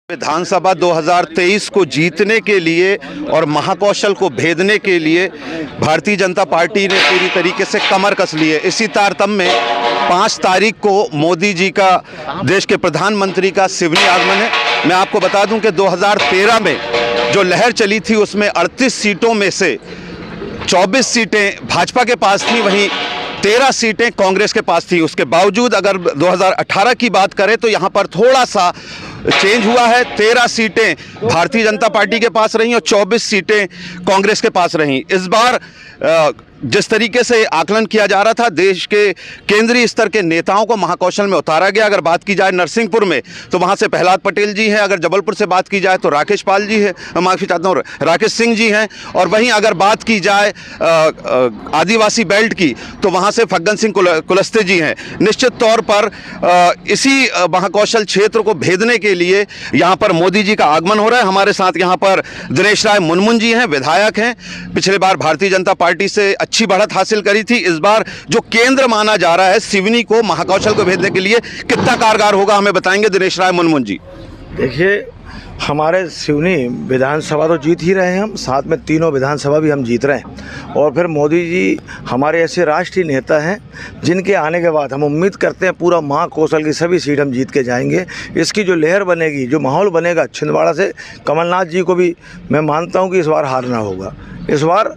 विधानसभा 2023 को जीतने के लिए और महाकौशल को भेदने के लिए भारतीय जनता पार्टी ने पूरी तरीके से कमर कस ली है। इसी तारतम्य में 5 तारीख को मोदी जी का देश के प्रधानमंत्री का सिवनी आगमन है। मैं आपको बता दूं कि 2013 में जो लहर चली थी उसमें 38 सीटों में से 24 सीटें भाजपा के पास थी, वहीं 13 सीटें कांग्रेस के पास थी। उसके बावजूद अगर 2018 की बात करें तो यहाँ पर थोड़ा सा चेंज हुआ है। 13 सीटें भारतीय जनता पार्टी के पास रहीं और 24 सीटें कांग्रेस के पास रहीं। इस बार जिस तरीके से आकलन किया जा रहा था, देश के केंद्रीय स्तर के नेताओं को महाकौशल में उतारा गया। अगर बात की जाए नरसिंहपुर में तो वहां से प्रहलाद पटेल जी हैं, अगर जबलपुर से बात की जाए तो राकेश पाल जी है, माफी चाहता हूँ, राकेश सिंह जी हैं, और वहीं अगर बात की जाए आदिवासी बेल्ट की तो वहां से फग्गन सिंह कुलस्ते जी हैं। निश्चित तौर पर इसी महाकौशल क्षेत्र को भेदने के लिए यहाँ पर मोदी जी का आगमन हो रहा है। हमारे साथ यहाँ पर दिनेश राय मुनमुन जी हैं, विधायक हैं, पिछले बार भारतीय जनता पार्टी से अच्छी बढ़त हासिल करी थी। इस बार जो केंद्र माना जा रहा है सिवनी को महाकौशल को भेजने के लिए, कितना कारगर होगा हमें बताएंगे दिनेश राय मुनमुन जी। देखिए, हमारे सिवनी विधानसभा तो जीत ही रहे हैं हम, साथ में तीनों विधानसभा भी हम जीत रहे हैं। और फिर मोदी जी हमारे ऐसे राष्ट्रीय नेता हैं जिनके आने के बाद हम उम्मीद करते हैं पूरा महाकौशल की सभी सीट हम जीत के जाएंगे। इसकी जो लहर बनेगी, जो माहौल बनेगा छिंदवाड़ा से, कमलनाथ जी को भी मैं मानता हूं कि इस बार हारना होगा। इस बार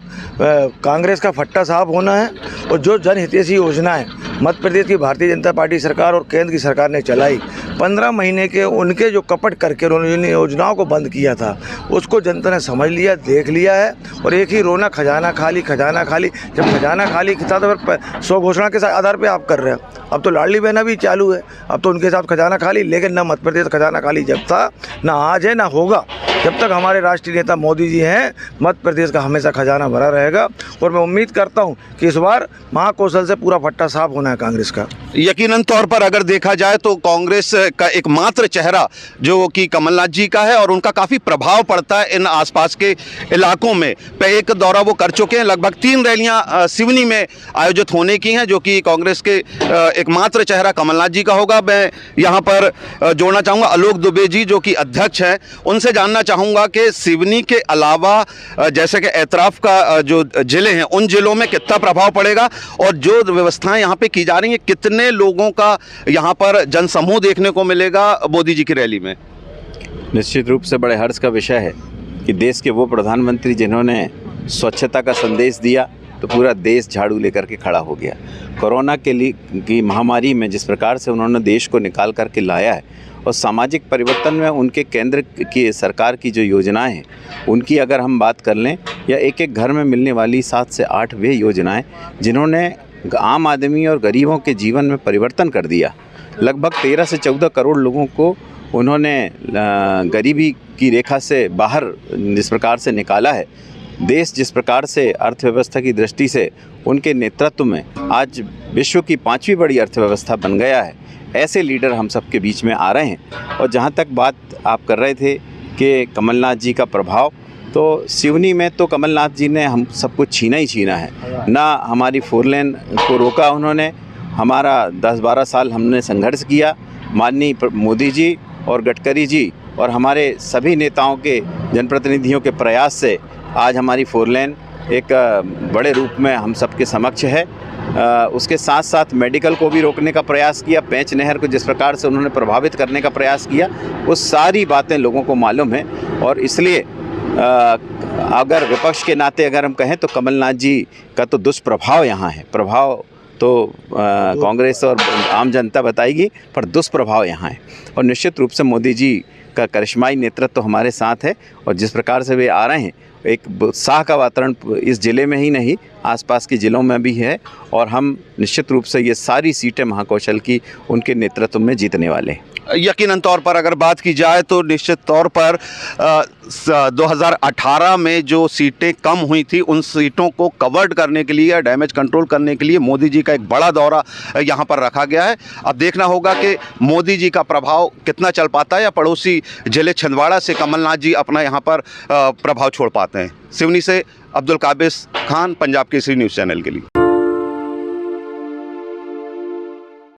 कांग्रेस का फट्टा साफ होना है और जो जनहितैषी योजनाएं मध्य प्रदेश की भारतीय जनता पार्टी सरकार और केंद्र की सरकार ने चलाई, 15 महीने के उनके जो कपट करके उन्होंने जिन योजनाओं को बंद किया था उसको जनता ने समझ लिया, देख लिया है। और एक ही रोना खजाना खाली, खजाना खाली। जब खजाना खाली था तो फिर 100 घोषणा के आधार पे आप कर रहे हैं। अब तो लाडली बहना भी चालू है, अब तो उनके साथ खजाना खाली। लेकिन ना मध्य प्रदेश खजाना खाली जब था, ना आज है, ना होगा। जब तक हमारे राष्ट्रीय नेता मोदी जी हैं, मध्य प्रदेश का हमेशा खजाना भरा रहेगा। और मैं उम्मीद करता हूं कि इस बार महाकौशल से पूरा फट्टा साफ होना है कांग्रेस का। यकीनन तौर पर अगर देखा जाए तो कांग्रेस का एकमात्र चेहरा जो कि कमलनाथ जी का है और उनका काफ़ी प्रभाव पड़ता है इन आसपास के इलाकों में। एक दौरा वो कर चुके हैं, लगभग 3 रैलियां सिवनी में आयोजित होने की हैं, जो कि कांग्रेस के एकमात्र चेहरा कमलनाथ जी का होगा। मैं यहाँ पर जोड़ना चाहूँगा आलोक दुबे जी जो कि अध्यक्ष हैं, उनसे जानना चाहूँगा कि सिवनी के अलावा जैसे कि एतराफ़ का जो ज़िले हैं उन ज़िलों में कितना प्रभाव पड़ेगा और जो व्यवस्थाएं यहाँ पे की जा रही हैं, कितने लोगों का यहाँ पर जनसमूह देखने को मिलेगा मोदी जी की रैली में। निश्चित रूप से बड़े हर्ष का विषय है कि देश के वो प्रधानमंत्री जिन्होंने स्वच्छता का संदेश दिया तो पूरा देश झाड़ू लेकर के खड़ा हो गया। कोरोना की महामारी में जिस प्रकार से उन्होंने देश को निकाल करके लाया है और सामाजिक परिवर्तन में उनके केंद्र की सरकार की जो योजनाएं हैं उनकी अगर हम बात कर लें, या एक एक घर में मिलने वाली 7 से 8 वे योजनाएं जिन्होंने आम आदमी और गरीबों के जीवन में परिवर्तन कर दिया। लगभग 13 से 14 करोड़ लोगों को उन्होंने गरीबी की रेखा से बाहर जिस प्रकार से निकाला है। देश जिस प्रकार से अर्थव्यवस्था की दृष्टि से उनके नेतृत्व में आज विश्व की 5वीं बड़ी अर्थव्यवस्था बन गया है। ऐसे लीडर हम सब के बीच में आ रहे हैं। और जहाँ तक बात आप कर रहे थे कि कमलनाथ जी का प्रभाव, तो सिवनी में तो कमलनाथ जी ने हम सब कुछ छीना ही छीना है। ना हमारी 4 लेन को रोका उन्होंने, हमारा 10-12 साल हमने संघर्ष किया। माननीय मोदी जी और गडकरी जी और हमारे सभी नेताओं के, जनप्रतिनिधियों के प्रयास से आज हमारी 4 लेन एक बड़े रूप में हम सबके समक्ष है। उसके साथ साथ मेडिकल को भी रोकने का प्रयास किया, पेंच नहर को जिस प्रकार से उन्होंने प्रभावित करने का प्रयास किया, वो सारी बातें लोगों को मालूम है। और इसलिए अगर विपक्ष के नाते अगर हम कहें तो कमलनाथ जी का तो दुष्प्रभाव यहाँ है। प्रभाव तो कांग्रेस और आम जनता बताएगी, पर दुष्प्रभाव यहाँ है। और निश्चित रूप से मोदी जी का करिश्माई नेतृत्व तो हमारे साथ है और जिस प्रकार से वे आ रहे हैं, एक उत्साह का वातावरण इस ज़िले में ही नहीं आसपास के ज़िलों में भी है। और हम निश्चित रूप से ये सारी सीटें महाकौशल की उनके नेतृत्व में जीतने वाले हैं। यकीनन तौर पर अगर बात की जाए तो निश्चित तौर पर 2018 में जो सीटें कम हुई थी उन सीटों को कवर्ड करने के लिए, डैमेज कंट्रोल करने के लिए मोदी जी का एक बड़ा दौरा यहाँ पर रखा गया है। अब देखना होगा कि मोदी जी का प्रभाव कितना चल पाता है या पड़ोसी जिले छिंदवाड़ा से कमलनाथ जी अपना यहाँ पर प्रभाव छोड़ पाते हैं। सिवनी से अब्दुल काबिस खान, पंजाब केसरी न्यूज़ चैनल के लिए।